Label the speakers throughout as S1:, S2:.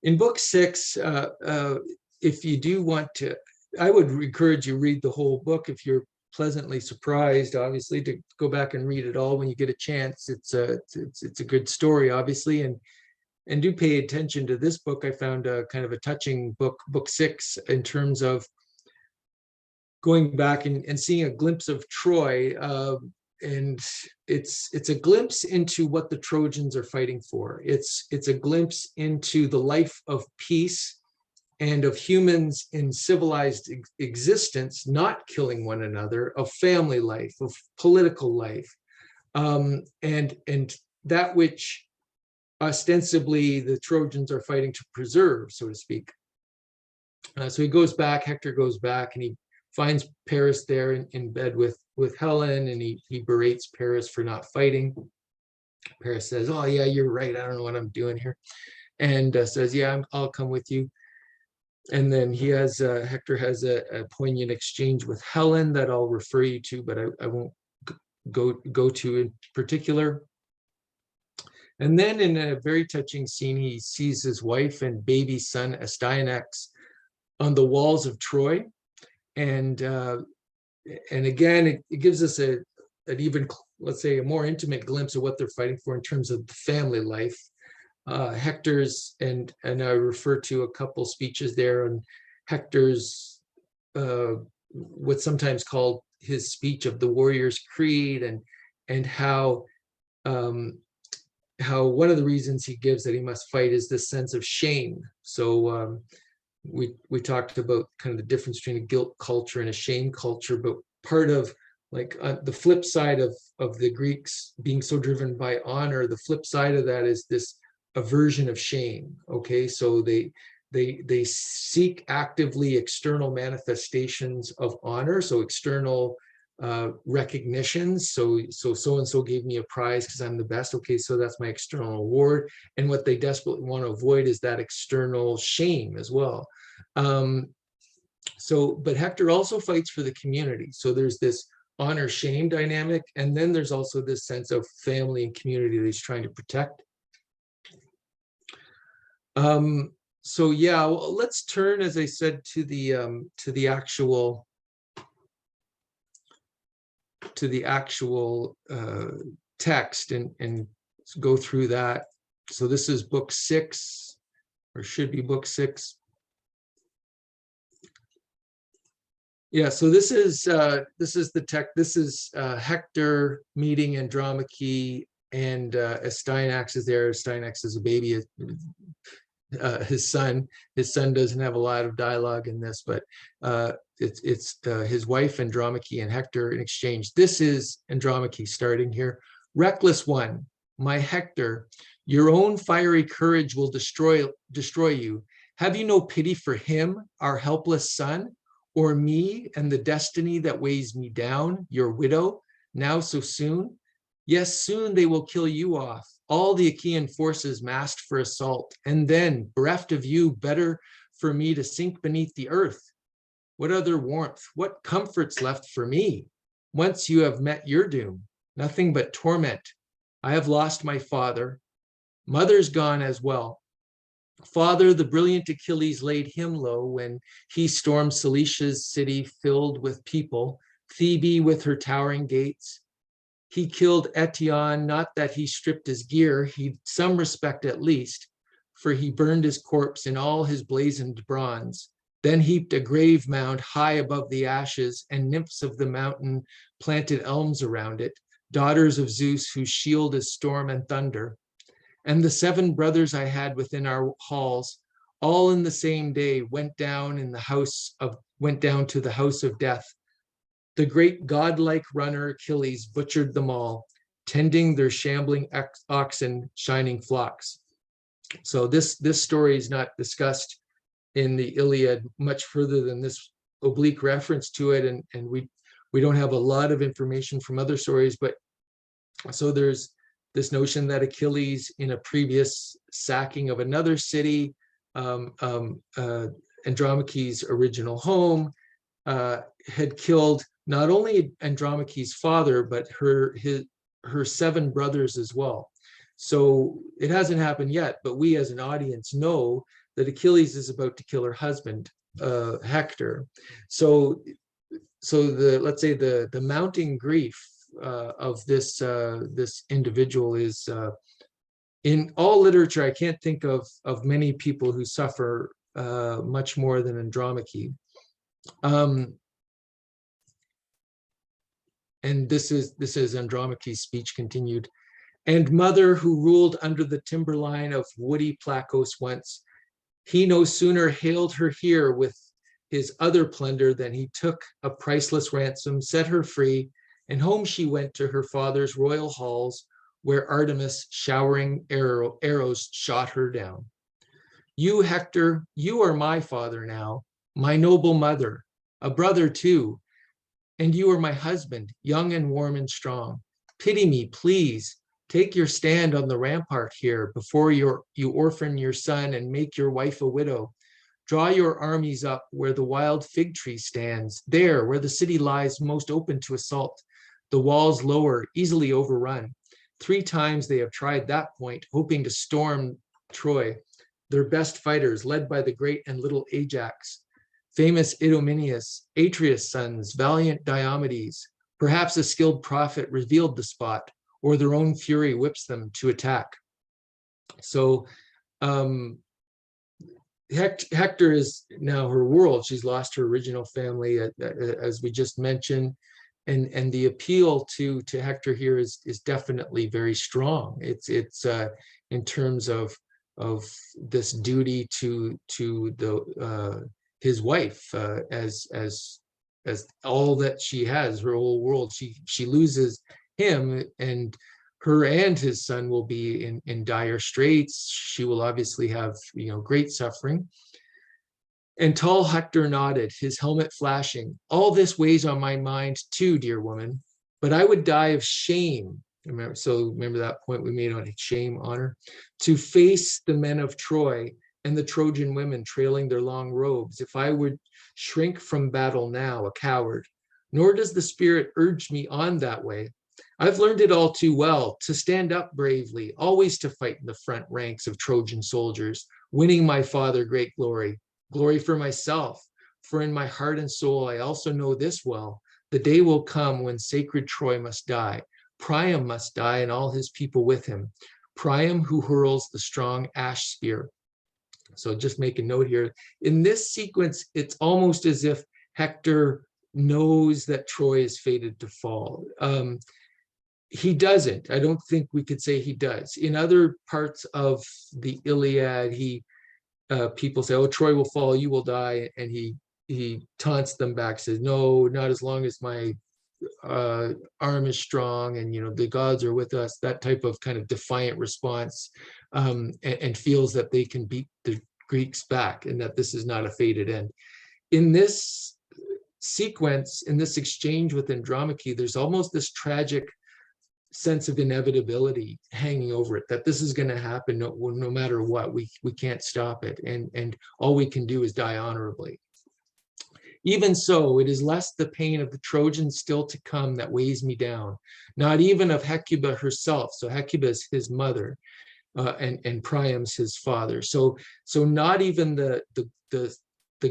S1: In book 6, if you do want to, I would encourage you read the whole book. If you're pleasantly surprised, obviously, to go back and read it all when you get a chance. It's a good story, obviously, and do pay attention to this book. I found a kind of a touching book, book 6, in terms of going back and seeing a glimpse of Troy. And it's a glimpse into what the Trojans are fighting for. It's a glimpse into the life of peace and of humans in civilized existence, not killing one another, of family life, of political life, and that which ostensibly the Trojans are fighting to preserve, so to speak. So he goes back, Hector goes back, and he finds Paris there in bed with Helen, and he berates Paris for not fighting. Paris says, "Oh yeah, you're right. I don't know what I'm doing here," and says, "Yeah, I'll come with you." And then he has Hector has a poignant exchange with Helen that I'll refer you to, but I won't go to in particular. And then in a very touching scene, he sees his wife and baby son Astyanax on the walls of Troy. And again, it gives us an even, let's say, a more intimate glimpse of what they're fighting for in terms of the family life. Hector's, and I refer to a couple speeches there, and Hector's what's sometimes called his speech of the Warrior's Creed, and how one of the reasons he gives that he must fight is this sense of shame. So we talked about kind of the difference between a guilt culture and a shame culture, but part of, like, the flip side of the Greeks being so driven by honor, the flip side of that is this aversion of shame. Okay, so they seek actively external manifestations of honor, so external recognitions. So and so gave me a prize because I'm the best. Okay, so that's my external award. And what they desperately want to avoid is that external shame as well. But Hector also fights for the community. So there's this honor-shame dynamic, and then there's also this sense of family and community that he's trying to protect. So yeah, well, let's turn, as I said, to the actual text and go through that. So this is book 6, or should be book 6. Yeah, so this is the text. This is Hector meeting Andromache, and Astyanax is there. Astyanax is a baby. His son doesn't have a lot of dialogue in this, but it's his wife Andromache and Hector in exchange. This is Andromache starting here. Reckless one, my Hector, your own fiery courage will destroy you. Have you no pity for him, our helpless son, or me and the destiny that weighs me down, your widow, now so soon? Yes, soon they will kill you off, all the Achaean forces massed for assault, and then, bereft of you, better for me to sink beneath the earth. What other warmth, what comforts left for me? Once you have met your doom, nothing but torment. I have lost my father. Mother's gone as well. Father, the brilliant Achilles laid him low when he stormed Cilicia's city filled with people, Thebe with her towering gates. He killed Etion, not that he stripped his gear, he'd some respect at least, for he burned his corpse in all his blazoned bronze, then heaped a grave mound high above the ashes, and nymphs of the mountain planted elms around it, daughters of Zeus whose shield is storm and thunder. And the 7 brothers I had within our halls, all in the same day, went down to the house of death. The great godlike runner Achilles butchered them all, tending their shambling oxen, shining flocks. So this story is not discussed in the Iliad much further than this oblique reference to it, and we don't have a lot of information from other stories, but so there's this notion that Achilles, in a previous sacking of another city, Andromache's original home, had killed not only Andromache's father, but her 7 brothers as well. So it hasn't happened yet, but we as an audience know that Achilles is about to kill her husband, Hector. So let's say the mounting grief of this individual is in all literature. I can't think of many people who suffer much more than Andromache. And this is Andromache's speech continued. And mother, who ruled under the timberline of woody Placos once, he no sooner hailed her here with his other plunder than he took a priceless ransom, set her free, and home she went to her father's royal halls, where Artemis, showering arrows, shot her down. You, Hector, you are my father now, my noble mother, a brother too, and you are my husband, young and warm and strong. Pity me, please. Take your stand on the rampart here before you orphan your son and make your wife a widow. Draw your armies up where the wild fig tree stands, there where the city lies most open to assault, the walls lower, easily overrun. 3 times they have tried that point, hoping to storm Troy. Their best fighters, led by the great and little Ajax, famous Idomeneus, Atreus' sons, valiant Diomedes. Perhaps a skilled prophet revealed the spot, or their own fury whips them to attack. So Hector is now her world. She's lost her original family, as we just mentioned, and the appeal to Hector here is definitely very strong. It's in terms of this duty to the his wife, as all that she has, her whole world. She loses him, and her and his son will be in dire straits. She will obviously have great suffering. And tall Hector nodded, his helmet flashing. All this weighs on my mind too, dear woman, but I would die of shame. Remember that point we made on shame, honor, to face the men of Troy and the Trojan women trailing their long robes, if I would shrink from battle now, a coward. Nor does the spirit urge me on that way. I've learned it all too well, to stand up bravely, always to fight in the front ranks of Trojan soldiers, winning my father great glory for myself. For in my heart and soul, I also know this well, the day will come when sacred Troy must die. Priam must die and all his people with him. Priam, who hurls the strong ash spear. So just make a note here. In this sequence, it's almost as if Hector knows that Troy is fated to fall. He doesn't. I don't think we could say he does. In other parts of the Iliad, people say, "Oh, Troy will fall, you will die," and he taunts them back, says, "No, not as long as my arm is strong, and the gods are with us." That type of kind of defiant response, and feels that they can beat the Greeks back, and that this is not a fated end. In this sequence, in this exchange with Andromache, there's almost this tragic sense of inevitability hanging over it, that this is going to happen no matter what. We can't stop it, and all we can do is die honorably. Even so, it is less the pain of the Trojans still to come that weighs me down, not even of Hecuba herself. So Hecuba is his mother, and Priam's his father. So not even the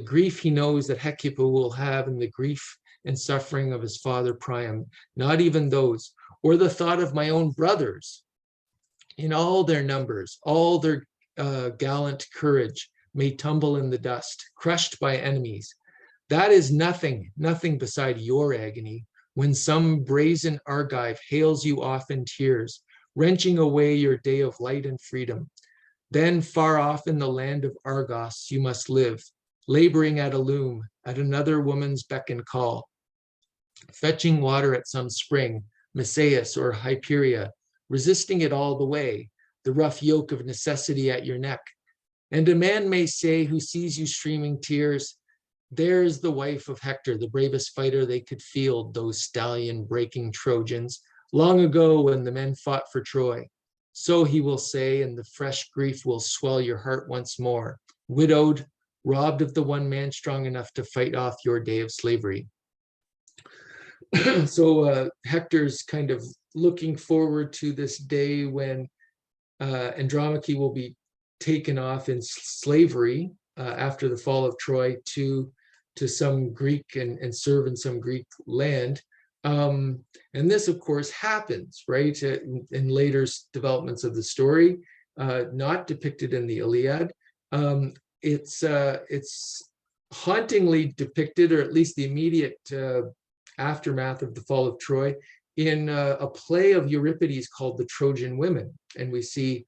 S1: grief he knows that Hecuba will have, and the grief and suffering of his father Priam, not even those, or the thought of my own brothers, in all their numbers, all their gallant courage, may tumble in the dust, crushed by enemies. That is nothing beside your agony, when some brazen Argive hails you off in tears, wrenching away your day of light and freedom. Then far off in the land of Argos you must live, laboring at a loom, at another woman's beck and call, fetching water at some spring, Messaeus or Hyperia, resisting it all the way, the rough yoke of necessity at your neck. And a man may say, who sees you streaming tears, there's the wife of Hector, the bravest fighter they could field, those stallion-breaking Trojans, long ago when the men fought for Troy. So he will say, and the fresh grief will swell your heart once more, widowed, robbed of the one man strong enough to fight off your day of slavery. So Hector's kind of looking forward to this day when Andromache will be taken off in slavery after the fall of Troy to some Greek and serve in some Greek land. And this, of course, happens, right, in later developments of the story, not depicted in the Iliad. It's hauntingly depicted, or at least the immediate aftermath of the fall of Troy, in a play of Euripides called The Trojan Women. And we see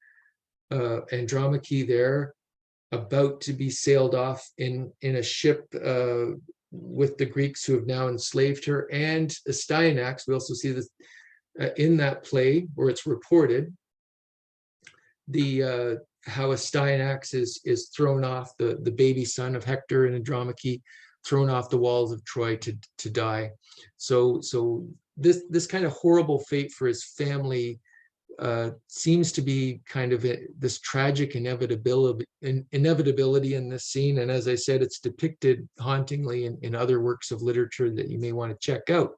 S1: Andromache there, about to be sailed off in a ship with the Greeks who have now enslaved her, and Astyanax. We also see this in that play, where it's reported the how Astyanax is thrown off, the baby son of Hector and Andromache, thrown off the walls of Troy to die. So this kind of horrible fate for his family seems to be kind of this tragic inevitability in this scene. And as I said, it's depicted hauntingly in other works of literature that you may want to check out.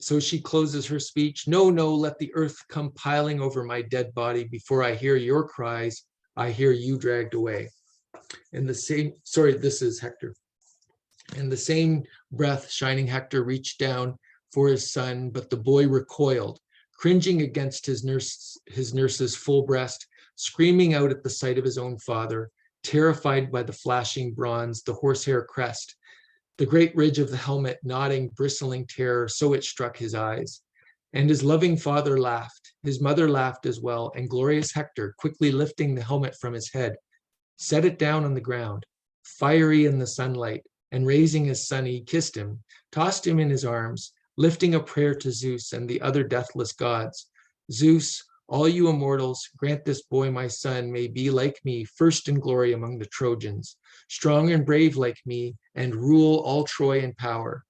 S1: So she closes her speech. No, no, let the earth come piling over my dead body before I hear your cries. I hear you dragged away. In the same, sorry, this is Hector. In the same breath, shining Hector reached down for his son, but the boy recoiled, cringing against his nurse's full breast, screaming out at the sight of his own father, terrified by the flashing bronze, the horsehair crest, the great ridge of the helmet, nodding, bristling terror, so it struck his eyes. And his loving father laughed, his mother laughed as well, and glorious Hector, quickly lifting the helmet from his head, set it down on the ground, fiery in the sunlight, and raising his son, he kissed him, tossed him in his arms, lifting a prayer to Zeus and the other deathless gods. Zeus, all you immortals, grant this boy, my son, may be like me, first in glory among the Trojans, strong and brave like me, and rule all Troy in power.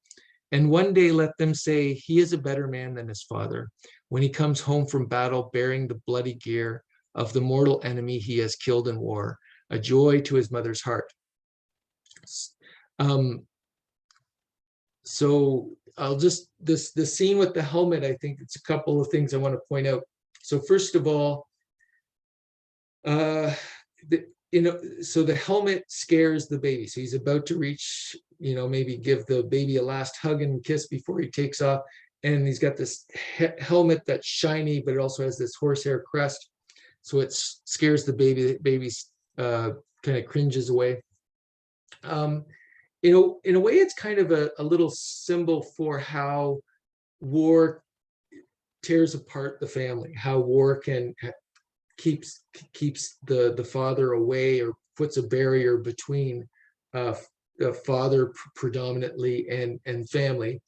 S1: And one day let them say he is a better man than his father, when he comes home from battle bearing the bloody gear of the mortal enemy he has killed in war, a joy to his mother's heart. So I'll just, this scene with the helmet, I think it's a couple of things I want to point out. So first of all, so the helmet scares the baby. So he's about to reach, maybe give the baby a last hug and kiss before he takes off. And he's got this helmet that's shiny, but it also has this horsehair crest. So it scares the baby. The baby's kind of cringes away. In a way, it's kind of a little symbol for how war tears apart the family, how war keeps the father away, or puts a barrier between the father predominantly and family.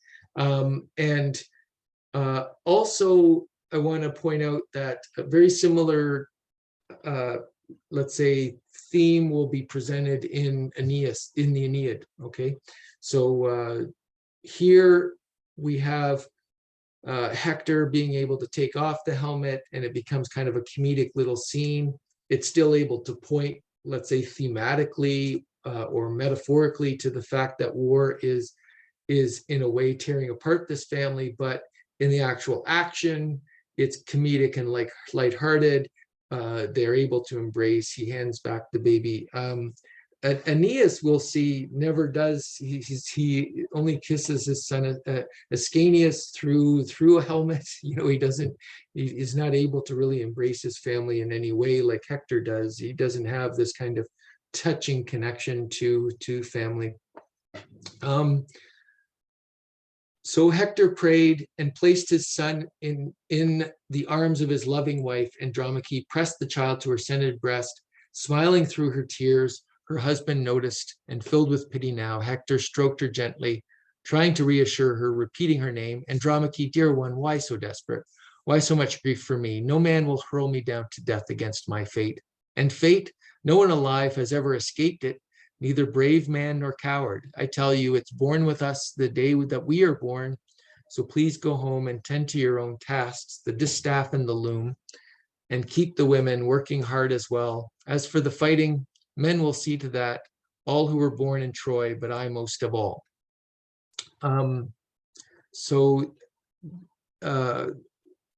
S1: Also, I want to point out that a very similar, let's say, theme will be presented in Aeneas, in the Aeneid. Okay, so here we have Hector being able to take off the helmet, and it becomes kind of a comedic little scene. It's still able to point, let's say, thematically or metaphorically to the fact that war is in a way tearing apart this family, but in the actual action, it's comedic and lighthearted. They're able to embrace. He hands back the baby. Aeneas, we'll see, never does. He only kisses his son Ascanius through a helmet. He's not able to really embrace his family in any way like Hector does. He doesn't have this kind of touching connection to family. So Hector prayed and placed his son in the arms of his loving wife. Andromache pressed the child to her scented breast, smiling through her tears. Her husband noticed, and filled with pity now, Hector stroked her gently, trying to reassure her, repeating her name. Andromache, dear one, why so desperate? Why so much grief for me? No man will hurl me down to death against my fate. And fate, no one alive has ever escaped it, neither brave man nor coward. I tell you, it's born with us the day that we are born. So please go home and tend to your own tasks, the distaff and the loom, and keep the women working hard as well. As for the fighting, men will see to that, all who were born in Troy, but I most of all.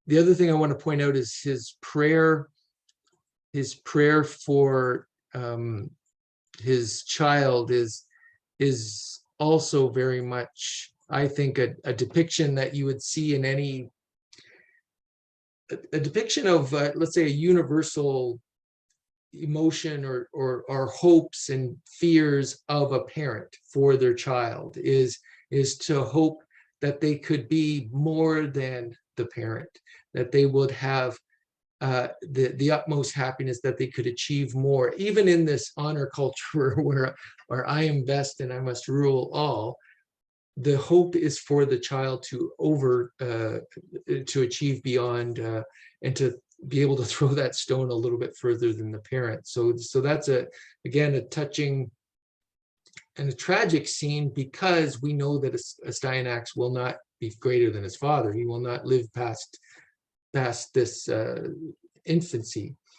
S1: the other thing I want to point out is his prayer for his child is also very much, I think, a depiction that you would see in any a depiction of let's say a universal emotion or hopes and fears of a parent for their child is to hope that they could be more than the parent, that they would have the utmost happiness, that they could achieve more, even in this honor culture where I am best and I must rule all. The hope is for the child to achieve beyond and to be able to throw that stone a little bit further than the parent. So that's again a touching and a tragic scene, because we know that Astyanax will not be greater than his father. He will not live past this infancy.